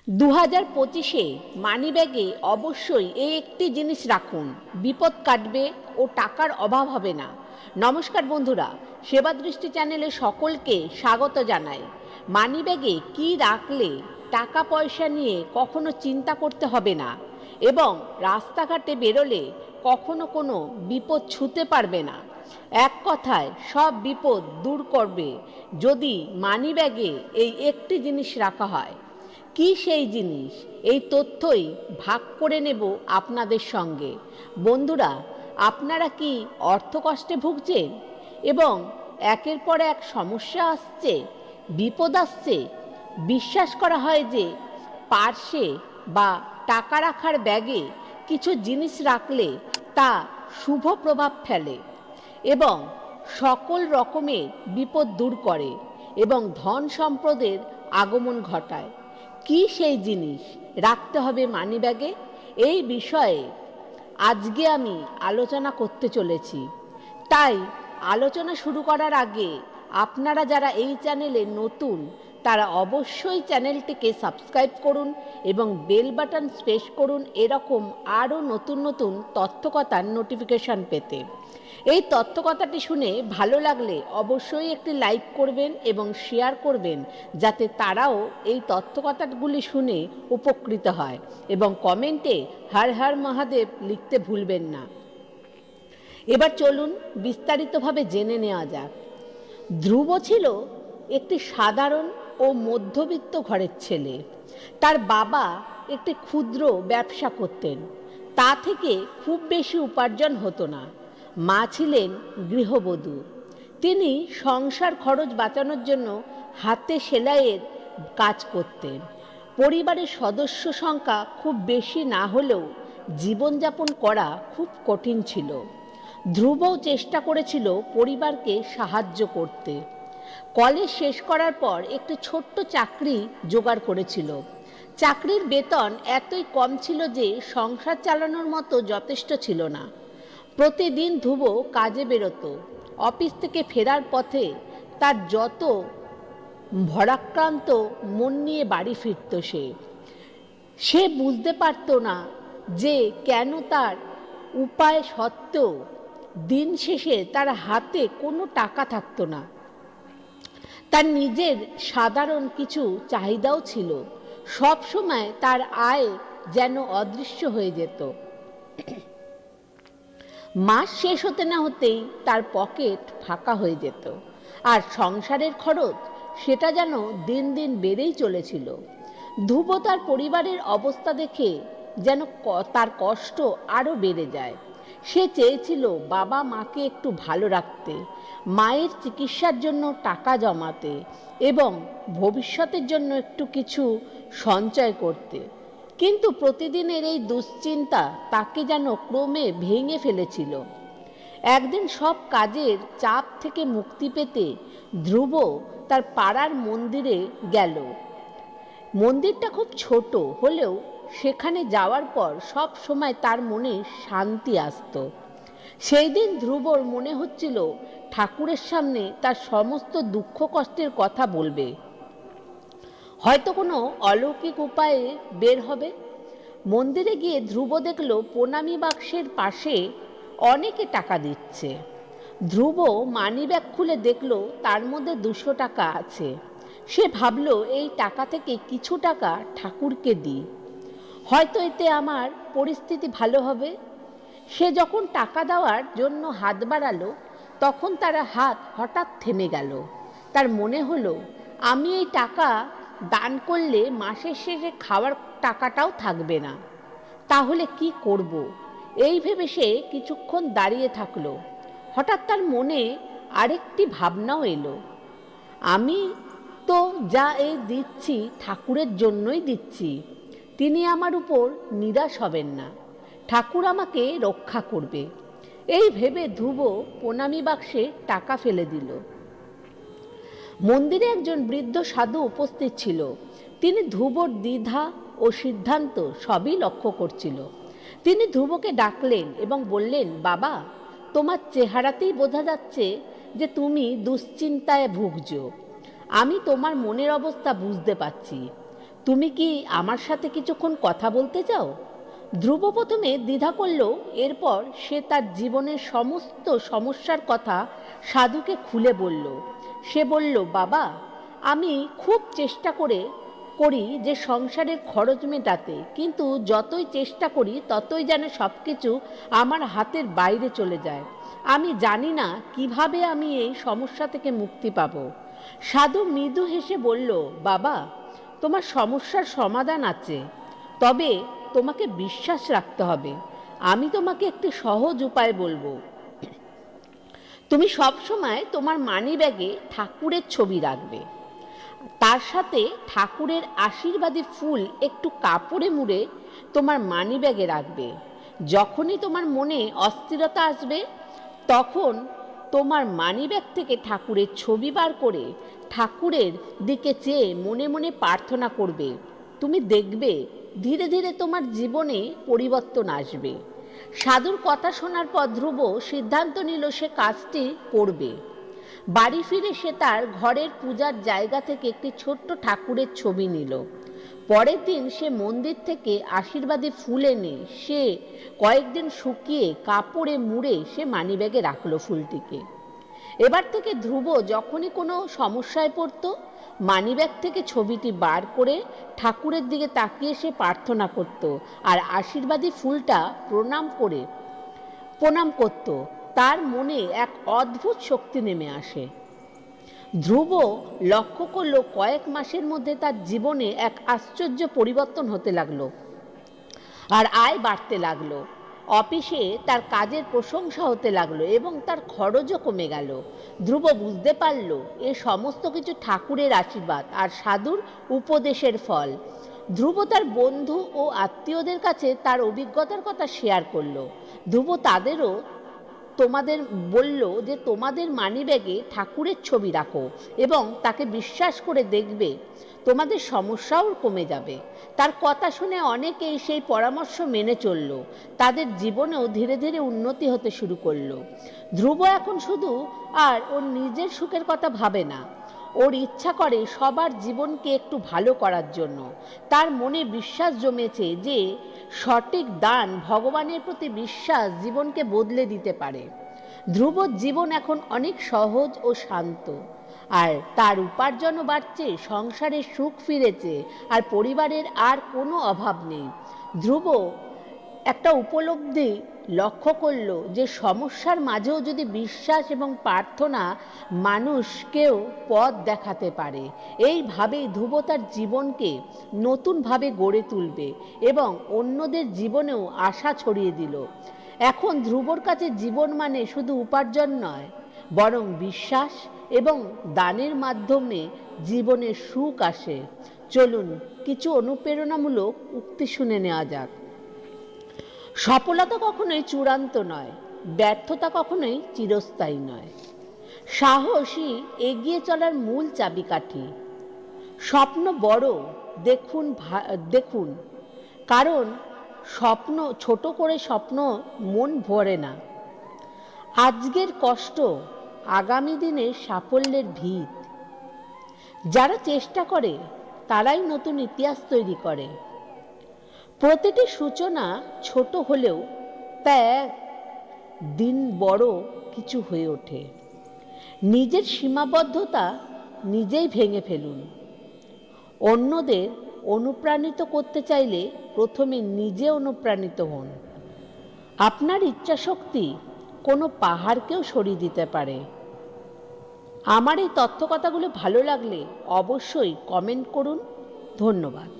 2025-এ মানিব্যাগে অবশ্যই এই একটি জিনিস রাখুন, বিপদ কাটবে ও টাকার অভাব হবে না। নমস্কার বন্ধুরা, সেবা দৃষ্টি চ্যানেলে সকলকে স্বাগত জানাই। মানিব্যাগে কি রাখলে টাকা পয়সা নিয়ে কখনো চিন্তা করতে হবে না এবং রাস্তাঘাটে বেরোলে কখনো কোনো বিপদ ছুঁতে পারবে না। এক কথায় সব বিপদ দূর করবে যদি মানিব্যাগে এই একটি জিনিস রাখা হয়। কি সেই জিনিস, এই তথ্যই ভাগ করে নেব আপনাদের সঙ্গে। বন্ধুরা, আপনারা কি অর্থকষ্টে ভুগছেন এবং একের পর এক সমস্যা আসছে, বিপদ আসছে? বিশ্বাস করা হয় যে পার্সে বা টাকা রাখার ব্যাগে কিছু জিনিস রাখলে তা শুভ প্রভাব ফেলে এবং সকল রকমের বিপদ দূর করে এবং ধন সম্পদের আগমন ঘটায়। কি সেই জিনিস রাখতে হবে মানিব্যাগে, এই বিষয়ে আজকে আমি আলোচনা করতে চলেছি। তাই আলোচনা শুরু করার আগে আপনারা যারা এই চ্যানেলে নতুন তারা অবশ্যই চ্যানেলটিকে সাবস্ক্রাইব করুন এবং বেল বাটন প্রেস করুন এরকম আরও নতুন নতুন তথ্যকথার নোটিফিকেশান পেতে। এই তথ্যকথাটি শুনে ভালো লাগলে অবশ্যই একটি লাইক করবেন এবং শেয়ার করবেন, যাতে তারাও এই তথ্যকথাগুলি শুনে উপকৃত হয় এবং কমেন্টে হর হর মহাদেব লিখতে ভুলবেন না। এবার চলুন বিস্তারিতভাবে জেনে নেওয়া যাক। ধ্রুব ছিল একটি সাধারণ ও মধ্যবিত্ত ঘরের ছেলে। তার বাবা একটি ক্ষুদ্র ব্যবসা করতেন, তা থেকে খুব বেশি উপার্জন হতো না। মা ছিলেন গৃহবধূ। তিনি সংসার খরচ বাঁচানোর জন্য হাতে সেলাইয়ের কাজ করতেন। পরিবারের সদস্য সংখ্যা খুব বেশি না হলেও জীবনযাপন করা খুব কঠিন ছিল। ধ্রুবও চেষ্টা করেছিল পরিবারকে সাহায্য করতে। কলেজ শেষ করার পর একটি ছোট্ট চাকরি জোগাড় করেছিল। চাকরির বেতন এতই কম ছিল যে সংসার চালানোর মতো যথেষ্ট ছিল না। প্রতিদিন ধ্রুব কাজে বেরোতো। অফিস থেকে ফেরার পথে তার যত ভারাক্রান্ত মন নিয়ে বাড়ি ফিরত। সে বুঝতে পারত না যে কেন তার উপায় সত্ত্বেও দিন শেষে তার হাতে কোনো টাকা থাকতো না। তার নিজের সাধারণ কিছু চাহিদাও ছিল। সব সময় তার আয় যেন অদৃশ্য হয়ে যেত। মাস শেষ হতে না হতেই তার পকেট ফাঁকা হয়ে যেত, আর সংসারের খরচ সেটা যেন দিন দিন বেড়েই চলেছিল। ধ্রুব তার পরিবারের অবস্থা দেখে যেন তার কষ্ট আরও বেড়ে যায়। সে চেয়েছিল বাবা মাকে একটু ভালো রাখতে, মায়ের চিকিৎসার জন্য টাকা জমাতে এবং ভবিষ্যতের জন্য একটু কিছু সঞ্চয় করতে। কিন্তু প্রতিদিনের এই দুশ্চিন্তা তাকে যেন ক্রমে ভেঙে ফেলেছিল। একদিন সব কাজের চাপ থেকে মুক্তি পেতে ধ্রুব তার পাড়ার মন্দিরে গেল। মন্দিরটা খুব ছোট হলেও সেখানে যাওয়ার পর সব সময় তার মনে শান্তি আসত। সেই দিন ধ্রুবর মনে হচ্ছিল ঠাকুরের সামনে তার সমস্ত দুঃখ কষ্টের কথা বলবে। হয়তো কোনো অলৌকিক উপায়ে বের হবে। মন্দিরে গিয়ে ধ্রুব দেখল প্রণামী বাক্সের পাশে অনেকে টাকা দিচ্ছে। ধ্রুব মানিব্যাগ খুলে দেখল তার মধ্যে 200 টাকা আছে। সে ভাবল এই টাকা থেকে কিছু টাকা ঠাকুরকে দিই, হয়তো এতে আমার পরিস্থিতি ভালো হবে। সে যখন টাকা দেওয়ার জন্য হাত বাড়ালো তখন তার হাত হঠাৎ থেমে গেল। তার মনে হলো আমি এই টাকা দান করলে মাসের শেষে খাওয়ার টাকাটাও থাকবে না, তাহলে কি করব? এই ভেবে সে কিছুক্ষণ দাঁড়িয়ে থাকলো। হঠাৎ তার মনে আরেকটি ভাবনাও এলো, আমি তো যা এই দিচ্ছি ঠাকুরের জন্যই দিচ্ছি, তিনি আমার উপর নিরাশ হবেন না, ঠাকুর আমাকে রক্ষা করবে। এই ভেবে ধ্রুব প্রণামী বাক্সে টাকা ফেলে দিল। মন্দিরে একজন বৃদ্ধ সাধু উপস্থিত ছিল। তিনি ধ্রুবর দ্বিধা ও সিদ্ধান্ত সবই লক্ষ্য করছিল। তিনি ধ্রুবকে ডাকলেন এবং বললেন, বাবা, তোমার চেহারাতেই বোঝা যাচ্ছে যে তুমি দুশ্চিন্তায় ভুগছ। আমি তোমার মনের অবস্থা বুঝতে পারছি। তুমি কি আমার সাথে কিছুক্ষণ কথা বলতে চাও? ধ্রুব প্রথমে দ্বিধা করল, এরপর সে তার জীবনের সমস্ত সমস্যার কথা সাধুকে খুলে বলল। সে বলল, বাবা, আমি খুব চেষ্টা করি যে সংসারের খরচ মেটাতে, কিন্তু যতই চেষ্টা করি ততই যেন সব কিছু আমার হাতের বাইরে চলে যায়। আমি জানি না কিভাবে আমি এই সমস্যা থেকে মুক্তি পাব। সাধু মৃদু হেসে বলল, বাবা, তোমার সমস্যার সমাধান আছে, তবে তোমাকে বিশ্বাস রাখতে হবে। আমি তোমাকে একটি সহজ উপায় বলবো। তুমি সবসময় তোমার মানিব্যাগে ঠাকুরের ছবি রাখবে, তার সাথে ঠাকুরের আশীর্বাদী ফুল একটু কাপড়ে মুড়ে তোমার মানিব্যাগে রাখবে। যখনই তোমার মনে অস্থিরতা আসবে, তখন তোমার মানিব্যাগ থেকে ঠাকুরের ছবি বার করে ঠাকুরের দিকে চেয়ে মনে মনে প্রার্থনা করবে। তুমি দেখবে ধীরে ধীরে তোমার জীবনে পরিবর্তন আসবে। সাধুর কথা শোনার পর ধ্রুব সিদ্ধান্ত নিল সে কাজটি করবে। বাড়ি ফিরে সে তার ঘরের পূজার জায়গা থেকে একটি ছোট্ট ঠাকুরের ছবি নিল। পরের দিন সে মন্দির থেকে আশীর্বাদী ফুল এনে সে কয়েকদিন শুকিয়ে কাপড়ে মুড়ে সে মানিব্যাগে রাখলো ফুলটিকে। এবার থেকে ধ্রুব যখনই কোনো সমস্যায় পড়ত, মানিব্যাগ থেকে ছবিটি বার করে ঠাকুরের দিকে তাকিয়ে সে প্রার্থনা করত আর আশীর্বাদী ফুলটা প্রণাম করত। তার মনে এক অদ্ভুত শক্তি নেমে আসে। ধ্রুব লক্ষ্য করল কয়েক মাসের মধ্যে তার জীবনে এক আশ্চর্য পরিবর্তন হতে লাগলো আর আয় বাড়তে লাগলো। অফিসে তার কাজের প্রশংসা হতে লাগলো এবং তার খরচও কমে গেল। ধ্রুব বুঝতে পারল এ সমস্ত কিছু ঠাকুরের আশীর্বাদ আর সাধুর উপদেশের ফল। ধ্রুব তার বন্ধু ও আত্মীয়দের কাছে তার অভিজ্ঞতার কথা শেয়ার করলো। ধ্রুব তাদেরও বলল যে তোমাদের মানিব্যাগে ঠাকুরের ছবি রাখো এবং তাকে বিশ্বাস করে দেখবে তোমাদের সমস্যাও কমে যাবে। তার কথা শুনে অনেকেই সেই পরামর্শ মেনে চলল। তাদের জীবনেও ধীরে ধীরে উন্নতি হতে শুরু করলো। ধ্রুব এখন শুধু আর ওর নিজের সুখের কথা ভাবে না, ওর ইচ্ছা করে সবার জীবনকে একটু ভালো করার জন্য। তার মনে বিশ্বাস জমেছে যে সঠিক দান, ভগবানের প্রতি বিশ্বাস জীবনকে বদলে দিতে পারে। ধ্রুবর জীবন এখন অনেক সহজ ও শান্ত, আর তার উপার্জনও বাড়ছে, সংসারে সুখ ফিরেছে আর পরিবারের আর কোনো অভাব নেই। ধ্রুব একটা উপলব্ধি লক্ষ্য করল যে সমস্যার মাঝেও যদি বিশ্বাস এবং প্রার্থনা মানুষকেও পথ দেখাতে পারে। এইভাবেই ধ্রুব তার জীবনকে নতুনভাবে গড়ে তুলবে এবং অন্যদের জীবনেও আশা ছড়িয়ে দিল। এখন ধ্রুবর কাছে জীবন মানে শুধু উপার্জন নয়, বরং বিশ্বাস এবং দানের মাধ্যমে জীবনের সুখ আসে। চলুন কিছু অনুপ্রেরণামূলক উক্তি শুনে নেওয়া যাক। সফলতা কখনোই চূড়ান্ত নয়, ব্যর্থতা কখনোই চিরস্থায়ী নয়। সাহসী এগিয়ে চলার মূল চাবিকাঠি। স্বপ্ন বড় দেখুন, কারণ ছোট করে স্বপ্ন মন ভরে না। আজকের কষ্ট আগামী দিনের সাফল্যের ভিত। যারা চেষ্টা করে তারাই নতুন ইতিহাস তৈরি করে। প্রতিটি সূচনা ছোট হলেও তা দিন বড় কিছু হয়ে ওঠে। নিজের সীমাবদ্ধতা নিজেই ভেঙে ফেলুন। অন্যদের অনুপ্রাণিত করতে চাইলে প্রথমে নিজে অনুপ্রাণিত হন। আপনার ইচ্ছাশক্তি কোনো পাহাড়কেও সরিয়ে দিতে পারে। আমার এই তথ্য কথাগুলো ভালো লাগলে অবশ্যই কমেন্ট করুন। ধন্যবাদ।